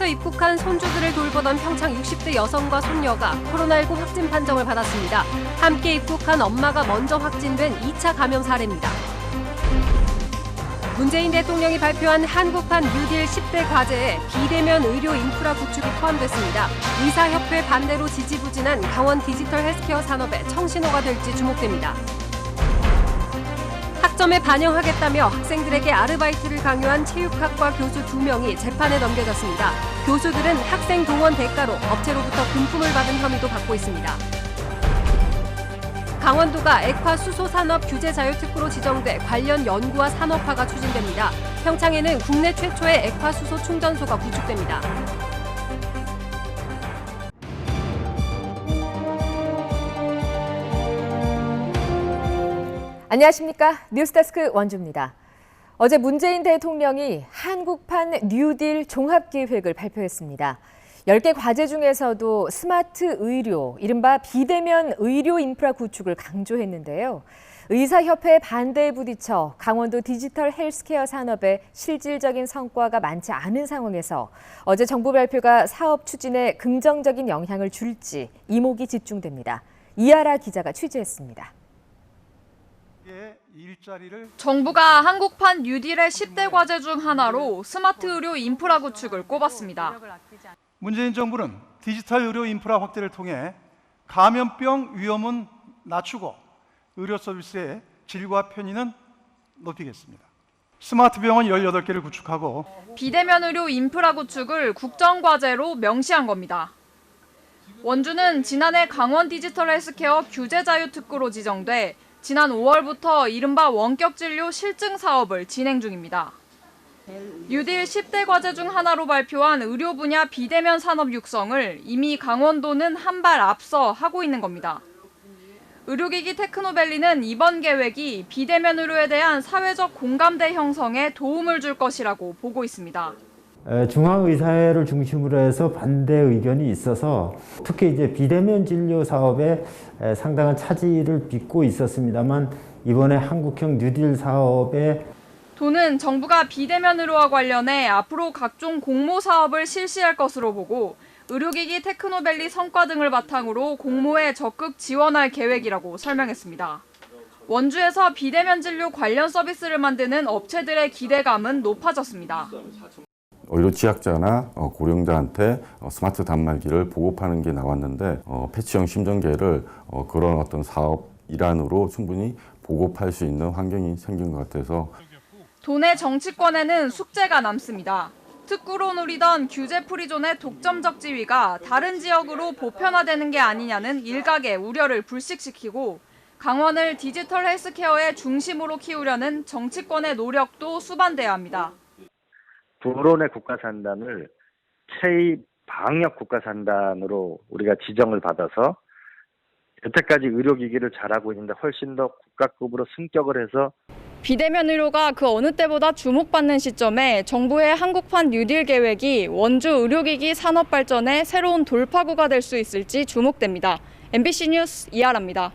해외에서 입국한 손주들을 돌보던 평창 60대 여성과 손녀가 코로나19 확진 판정을 받았습니다. 함께 입국한 엄마가 먼저 확진된 2차 감염 사례입니다. 문재인 대통령이 발표한 한국판 뉴딜 10대 과제에 비대면 의료 인프라 구축이 포함됐습니다. 의사협회 반대로 지지부진한 강원 디지털 헬스케어 산업의 청신호가 될지 주목됩니다. 학점에 반영하겠다며 학생들에게 아르바이트를 강요한 체육학과 교수 2명이 재판에 넘겨졌습니다. 교수들은 학생 동원 대가로 업체로부터 금품을 받은 혐의도 받고 있습니다. 강원도가 액화 수소 산업 규제 자유특구로 지정돼 관련 연구와 산업화가 추진됩니다. 평창에는 국내 최초의 액화 수소 충전소가 구축됩니다. 안녕하십니까. 뉴스데스크 원주입니다. 어제 문재인 대통령이 한국판 뉴딜 종합계획을 발표했습니다. 10개 과제 중에서도 스마트 의료, 이른바 비대면 의료 인프라 구축을 강조했는데요. 의사협회 반대에 부딪혀 강원도 디지털 헬스케어 산업에 실질적인 성과가 많지 않은 상황에서 어제 정부 발표가 사업 추진에 긍정적인 영향을 줄지 이목이 집중됩니다. 이하라 기자가 취재했습니다. 정부가 한국판 뉴딜의 10대 과제 중 하나로 스마트 의료 인프라 구축을 꼽았습니다. 문재인 정부는 디지털 의료 인프라 확대를 통해 감염병 위험은 낮추고 의료 서비스의 질과 편의는 높이겠습니다. 스마트 병원 18개를 구축하고 비대면 의료 인프라 구축을 국정과제로 명시한 겁니다. 원주는 지난해 강원 디지털 헬스케어 규제 자유 특구로 지정돼 지난 5월부터 이른바 원격 진료 실증 사업을 진행 중입니다. 뉴딜 10대 과제 중 하나로 발표한 의료 분야 비대면 산업 육성을 이미 강원도는 한 발 앞서 하고 있는 겁니다. 의료기기 테크노밸리는 이번 계획이 비대면 의료에 대한 사회적 공감대 형성에 도움을 줄 것이라고 보고 있습니다. 중앙의사회를 중심으로 해서 반대 의견이 있어서 특히 이제 비대면 진료 사업에 상당한 차질을 빚고 있었습니다만 이번에 한국형 뉴딜 사업에 도는 정부가 비대면 의료와 관련해 앞으로 각종 공모 사업을 실시할 것으로 보고 의료기기 테크노밸리 성과 등을 바탕으로 공모에 적극 지원할 계획이라고 설명했습니다. 원주에서 비대면 진료 관련 서비스를 만드는 업체들의 기대감은 높아졌습니다. 의료 취약자나 고령자한테 스마트 단말기를 보급하는 게 나왔는데 패치형 심전계를 그런 어떤 사업 일환으로 충분히 보급할 수 있는 환경이 생긴 것 같아서 도내 정치권에는 숙제가 남습니다. 특구로 누리던 규제 프리존의 독점적 지위가 다른 지역으로 보편화되는 게 아니냐는 일각의 우려를 불식시키고 강원을 디지털 헬스케어의 중심으로 키우려는 정치권의 노력도 수반돼야 합니다. 불온의 국가산단을 최방역 국가산단으로 우리가 지정을 받아서 여태까지 의료기기를 잘하고 있는데 훨씬 더 국가급으로 승격을 해서 비대면 의료가 그 어느 때보다 주목받는 시점에 정부의 한국판 뉴딜 계획이 원주 의료기기 산업 발전의 새로운 돌파구가 될 수 있을지 주목됩니다. MBC 뉴스 이하라입니다.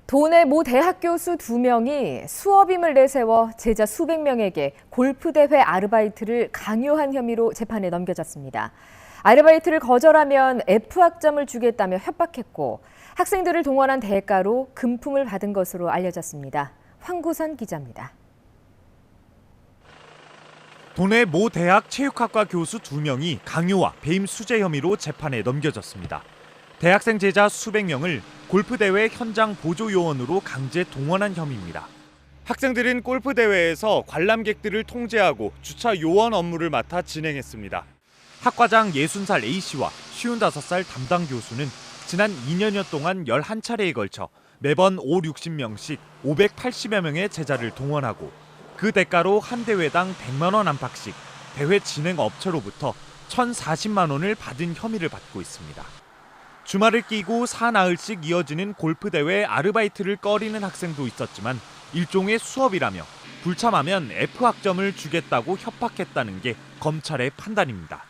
도내 모 대학 교수 2명이 수업임을 내세워 제자 수백 명에게 골프대회 아르바이트를 강요한 혐의로 재판에 넘겨졌습니다. 아르바이트를 거절하면 F학점을 주겠다며 협박했고 학생들을 동원한 대가로 금품을 받은 것으로 알려졌습니다. 황구선 기자입니다. 도내 모 대학 체육학과 교수 2명이 강요와 배임 수재 혐의로 재판에 넘겨졌습니다. 대학생 제자 수백 명을 골프대회 현장 보조 요원으로 강제 동원한 혐의입니다. 학생들은 골프대회에서 관람객들을 통제하고 주차 요원 업무를 맡아 진행했습니다. 학과장 60살 A씨와 55살 담당 교수는 지난 2년여 동안 11차례에 걸쳐 매번 60명씩 580여 명의 제자를 동원하고 그 대가로 한 대회당 100만 원 안팎씩 대회 진행 업체로부터 1,040만 원을 받은 혐의를 받고 있습니다. 주말을 끼고 사나흘씩 이어지는 골프대회 아르바이트를 꺼리는 학생도 있었지만 일종의 수업이라며 불참하면 F학점을 주겠다고 협박했다는 게 검찰의 판단입니다.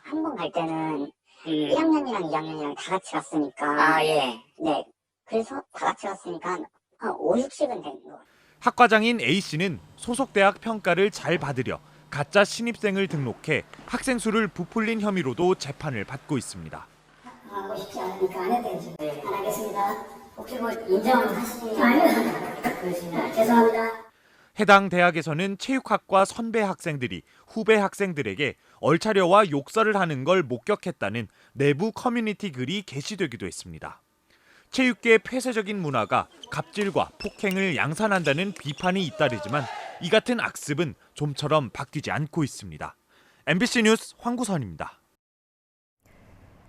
한 번 갈 때는 1학년이랑 2학년이랑 다 같이 갔으니까 네. 그래서 다 같이 갔으니까 한 5, 60은 된 거. 학과장인 A씨는 소속 대학 평가를 잘 받으려 가짜 신입생을 등록해 학생 수를 부풀린 혐의로도 재판을 받고 있습니다. 하고 싶지 않으니까 안 했대요. 네, 안 하겠습니다. 혹시 뭐 인정하시는 아니요. 그렇습니다. 죄송합니다. 해당 대학에서는 체육학과 선배 학생들이 후배 학생들에게 얼차려와 욕설을 하는 걸 목격했다는 내부 커뮤니티 글이 게시되기도 했습니다. 체육계의 폐쇄적인 문화가 갑질과 폭행을 양산한다는 비판이 잇따르지만 이 같은 악습은 좀처럼 바뀌지 않고 있습니다. MBC 뉴스 황구선입니다.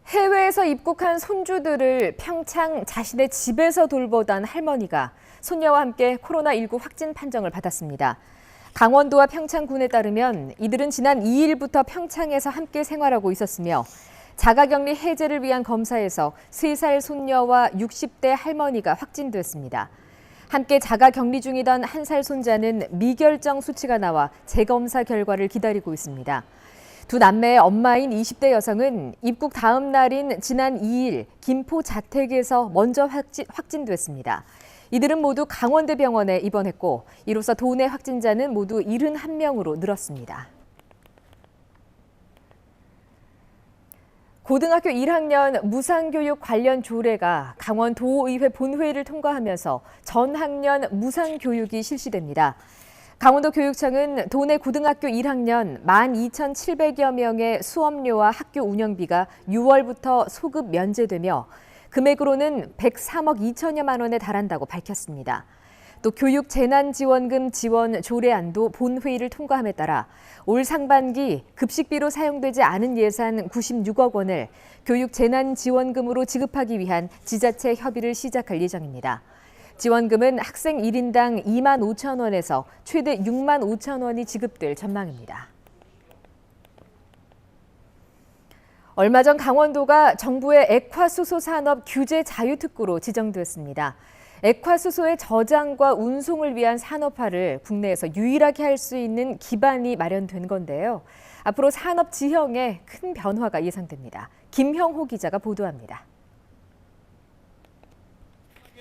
해외에서 입국한 손주들을 평창 자신의 집에서 돌보던 할머니가 손녀와 함께 코로나19 확진 판정을 받았습니다. 강원도와 평창군에 따르면 이들은 지난 2일부터 평창에서 함께 생활하고 있었으며 자가격리 해제를 위한 검사에서 3살 손녀와 60대 할머니가 확진됐습니다. 함께 자가격리 중이던 1살 손자는 미결정 수치가 나와 재검사 결과를 기다리고 있습니다. 두 남매의 엄마인 20대 여성은 입국 다음 날인 지난 2일 김포 자택에서 먼저 확진됐습니다. 이들은 모두 강원대병원에 입원했고 이로써 도내 확진자는 모두 71명으로 늘었습니다. 고등학교 1학년 무상교육 관련 조례가 강원도의회 본회의를 통과하면서 전 학년 무상교육이 실시됩니다. 강원도 교육청은 도내 고등학교 1학년 12,700여 명의 수업료와 학교 운영비가 6월부터 소급 면제되며 금액으로는 103억 2천여만 원에 달한다고 밝혔습니다. 또 교육재난지원금 지원 조례안도 본회의를 통과함에 따라 올 상반기 급식비로 사용되지 않은 예산 96억 원을 교육재난지원금으로 지급하기 위한 지자체 협의를 시작할 예정입니다. 지원금은 학생 1인당 2만 5천 원에서 최대 6만 5천 원이 지급될 전망입니다. 얼마 전 강원도가 정부의 액화수소 산업 규제 자유특구로 지정됐습니다. 액화수소의 저장과 운송을 위한 산업화를 국내에서 유일하게 할 수 있는 기반이 마련된 건데요. 앞으로 산업 지형에 큰 변화가 예상됩니다. 김형호 기자가 보도합니다.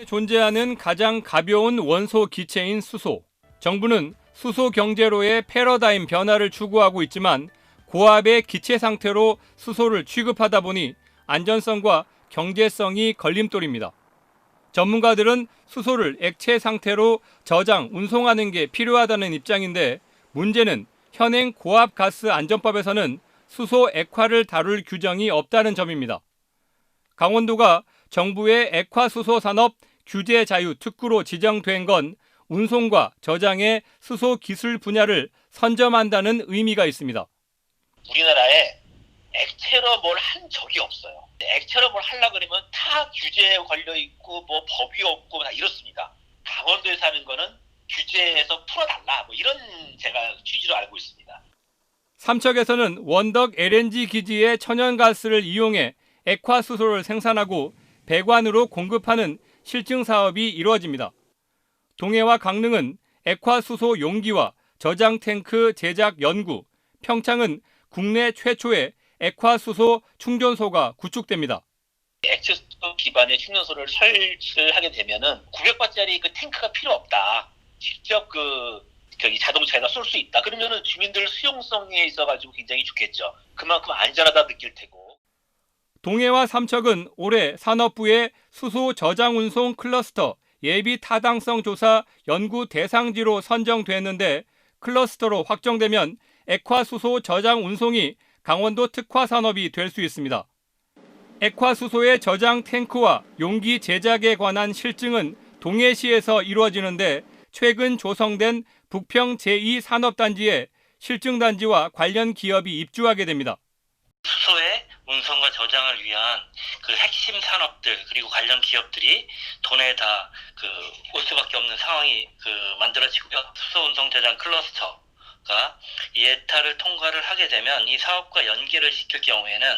존재하는 가장 가벼운 원소 기체인 수소. 정부는 수소 경제로의 패러다임 변화를 추구하고 있지만 고압의 기체 상태로 수소를 취급하다 보니 안전성과 경제성이 걸림돌입니다. 전문가들은 수소를 액체 상태로 저장, 운송하는 게 필요하다는 입장인데 문제는 현행 고압가스안전법에서는 수소 액화를 다룰 규정이 없다는 점입니다. 강원도가 정부의 액화수소 산업 규제 자유 특구로 지정된 건 운송과 저장의 수소 기술 분야를 선점한다는 의미가 있습니다. 우리나라에 액체로 뭘 한 적이 없어요. 액체로 뭘 하려고 그러면 다 규제에 걸려 있고 뭐 법이 없고 다 이렇습니다. 강원도에서 하는 거는 규제에서 풀어달라 뭐 이런 제가 취지로 알고 있습니다. 삼척에서는 원덕 LNG 기지의 천연가스를 이용해 액화수소를 생산하고 배관으로 공급하는 실증 사업이 이루어집니다. 동해와 강릉은 액화수소 용기와 저장 탱크 제작 연구, 평창은 국내 최초의 액화수소 충전소가 구축됩니다. 액체수소 기반의 충전소를 설치를 하게 되면은 900바짜리 그 탱크가 필요 없다. 직접 자동차에다 쏠 수 있다. 그러면은 주민들 수용성에 있어가지고 굉장히 좋겠죠. 그만큼 안전하다 느낄 테고. 동해와 삼척은 올해 산업부의 수소 저장 운송 클러스터 예비 타당성 조사 연구 대상지로 선정됐는데 클러스터로 확정되면 액화수소 저장 운송이 강원도 특화 산업이 될 수 있습니다. 액화수소의 저장 탱크와 용기 제작에 관한 실증은 동해시에서 이루어지는데 최근 조성된 북평 제2산업단지에 실증단지와 관련 기업이 입주하게 됩니다. 수소의 운송과 저장을 위한 그 핵심 산업들 그리고 관련 기업들이 도내에 다 올 수밖에 없는 상황이 만들어지고요. 수소 운송 저장 클러스터가 예타를 통과를 하게 되면 이 사업과 연계를 시킬 경우에는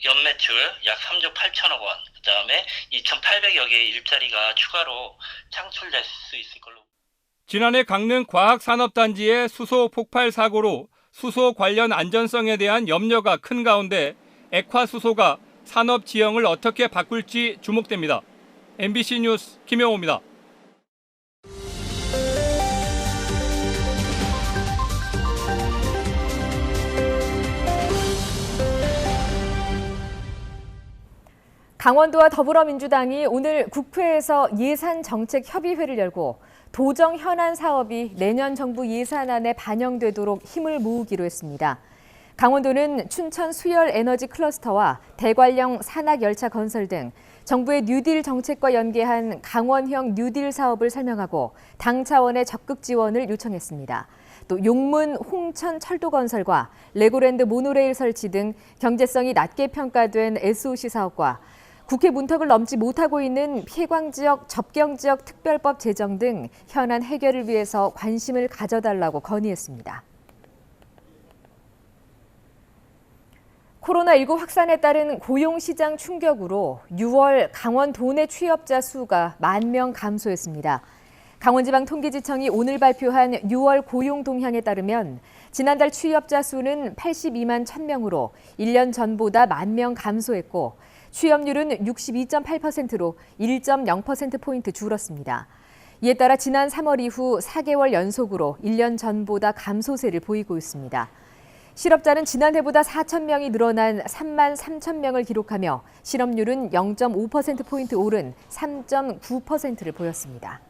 연매출 약 3조 8천억 원, 그다음에 2,800여 개의 일자리가 추가로 창출될 수 있을 걸로. 지난해 강릉 과학산업단지의 수소 폭발 사고로 수소 관련 안전성에 대한 염려가 큰 가운데 액화수소가 산업 지형을 어떻게 바꿀지 주목됩니다. MBC 뉴스 김영호입니다. 강원도와 더불어민주당이 오늘 국회에서 예산정책협의회를 열고 도정 현안 사업이 내년 정부 예산안에 반영되도록 힘을 모으기로 했습니다. 강원도는 춘천 수열 에너지 클러스터와 대관령 산악열차 건설 등 정부의 뉴딜 정책과 연계한 강원형 뉴딜 사업을 설명하고 당 차원의 적극 지원을 요청했습니다. 또 용문 홍천 철도 건설과 레고랜드 모노레일 설치 등 경제성이 낮게 평가된 SOC 사업과 국회 문턱을 넘지 못하고 있는 폐광지역, 접경지역 특별법 제정 등 현안 해결을 위해서 관심을 가져달라고 건의했습니다. 코로나19 확산에 따른 고용시장 충격으로 6월 강원 도내 취업자 수가 10,000명 감소했습니다. 강원지방통계지청이 오늘 발표한 6월 고용 동향에 따르면 지난달 취업자 수는 82만 1,000명으로 1년 전보다 10,000명 감소했고 취업률은 62.8%로 1.0%포인트 줄었습니다. 이에 따라 지난 3월 이후 4개월 연속으로 1년 전보다 감소세를 보이고 있습니다. 실업자는 지난해보다 4,000명이 늘어난 3만 3,000명을 기록하며 실업률은 0.5%포인트 오른 3.9%를 보였습니다.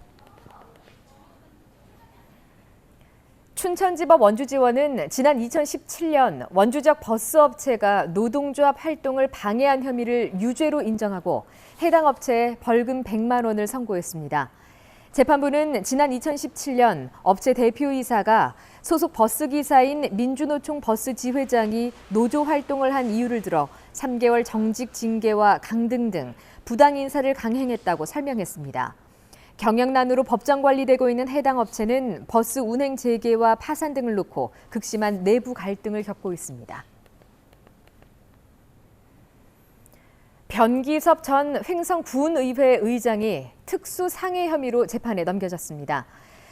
춘천지법 원주지원은 지난 2017년 원주적 버스업체가 노동조합 활동을 방해한 혐의를 유죄로 인정하고 해당 업체에 벌금 100만 원을 선고했습니다. 재판부는 지난 2017년 업체 대표이사가 소속 버스기사인 민주노총 버스 지회장이 노조 활동을 한 이유를 들어 3개월 정직 징계와 강등 등 부당 인사를 강행했다고 설명했습니다. 경영난으로 법정 관리되고 있는 해당 업체는 버스 운행 재개와 파산 등을 놓고 극심한 내부 갈등을 겪고 있습니다. 변기섭 전 횡성군의회 의장이 특수상해 혐의로 재판에 넘겨졌습니다.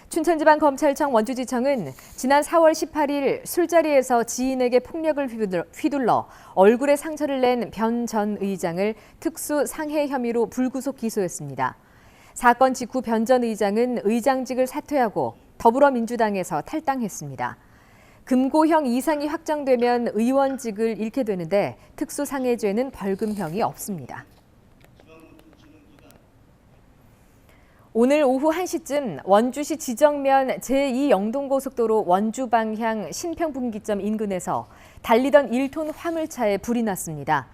춘천지방검찰청 원주지청은 지난 4월 18일 술자리에서 지인에게 폭력을 휘둘러 얼굴에 상처를 낸 변 전 의장을 특수상해 혐의로 불구속 기소했습니다. 사건 직후 변 전 의장은 의장직을 사퇴하고 더불어민주당에서 탈당했습니다. 금고형 이상이 확정되면 의원직을 잃게 되는데 특수상해죄는 벌금형이 없습니다. 오늘 오후 1시쯤 원주시 지정면 제2영동고속도로 원주 방향 신평분기점 인근에서 달리던 1톤 화물차에 불이 났습니다.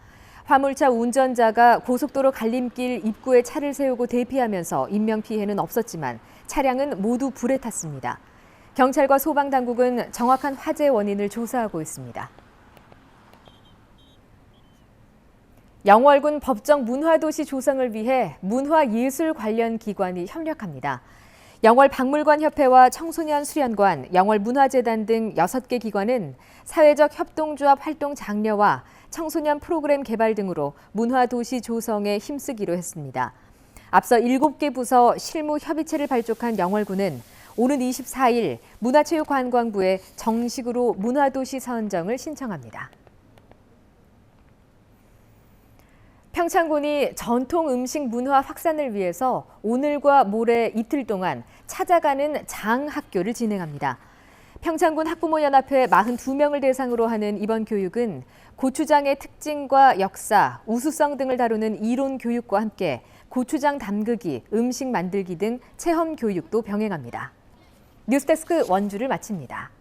화물차 운전자가 고속도로 갈림길 입구에 차를 세우고 대피하면서 인명피해는 없었지만 차량은 모두 불에 탔습니다. 경찰과 소방당국은 정확한 화재 원인을 조사하고 있습니다. 영월군 법정 문화도시 조성을 위해 문화예술 관련 기관이 협력합니다. 영월박물관협회와 청소년수련관, 영월문화재단 등 6개 기관은 사회적 협동조합 활동 장려와 청소년 프로그램 개발 등으로 문화도시 조성에 힘쓰기로 했습니다. 앞서 7개 부서 실무 협의체를 발족한 영월군은 오는 24일 문화체육관광부에 정식으로 문화도시 선정을 신청합니다. 평창군이 전통 음식 문화 확산을 위해서 오늘과 모레 이틀 동안 찾아가는 장학교를 진행합니다. 평창군 학부모연합회 42명을 대상으로 하는 이번 교육은 고추장의 특징과 역사, 우수성 등을 다루는 이론 교육과 함께 고추장 담그기, 음식 만들기 등 체험 교육도 병행합니다. 뉴스데스크 원주를 마칩니다.